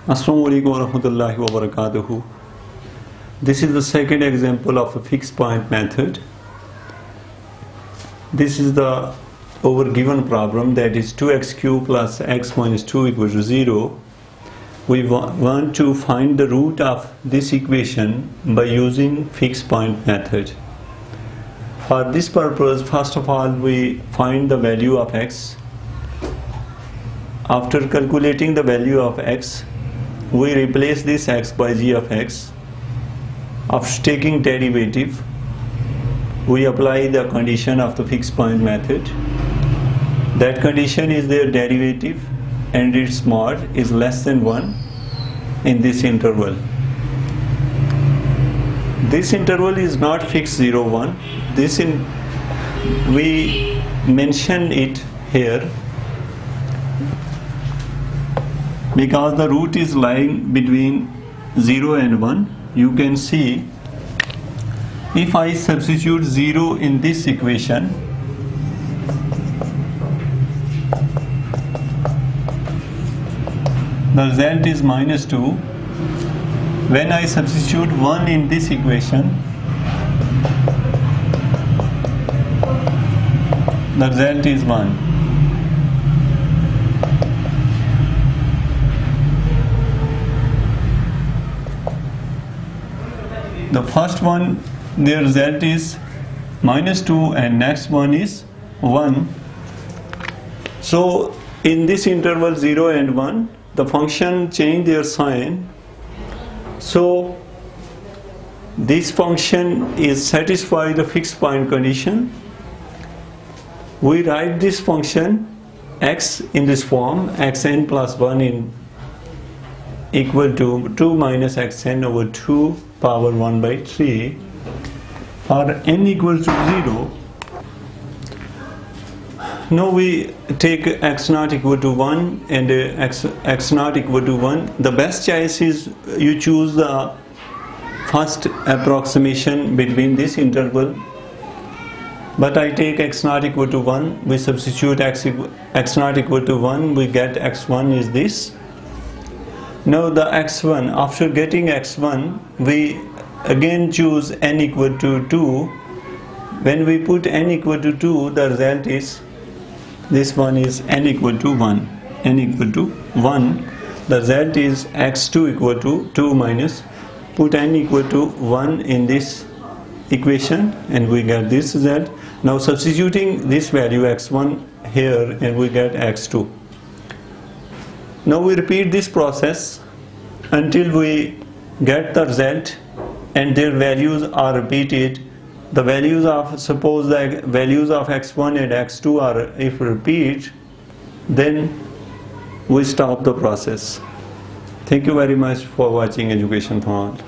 Assalamu alaikum wa rahmatullahi wa barakatuhu. This is the second example of a fixed point method. This is the overgiven problem, that is 2x cubed plus x minus 2 equals to 0. We want to find the root of this equation by using fixed point method. For this purpose, first of all, we find the value of x. After calculating the value of x, we replace this x by g of x. After taking derivative, we apply the condition of the fixed point method. That condition is their derivative and its mod is less than 1 in this interval. This interval is not fixed 0, 1. We mention it here because the root is lying between 0 and 1. You can see if I substitute 0 in this equation, the result is minus 2. When I substitute 1 in this equation, the result is 1. The first one, their result is minus 2 and next one is 1. So in this interval 0 and 1, the function change their sign. So this function is satisfy the fixed point condition. We write this function x in this form, xn plus 1 in equal to 2 minus xn over 2 power 1 by 3. For n equals to 0, now we take x naught equal to 1 and x naught equal to 1. The best choice is you choose the first approximation between this interval, but I take x naught equal to 1. We substitute x naught equal to 1, we get x1 is this. Now the x1, after getting x1, we again choose n equal to 2. When we put n equal to 2, the result is, this one is n equal to 1. n equal to 1. The result is x2 equal to 2 minus, put n equal to 1 in this equation and we get this result. Now substituting this value x1 here and we get x2. Now we repeat this process until we get the result and their values are repeated. The values of, suppose the values of x1 and x2 are, if repeat, then we stop the process. Thank you very much for watching Education for All.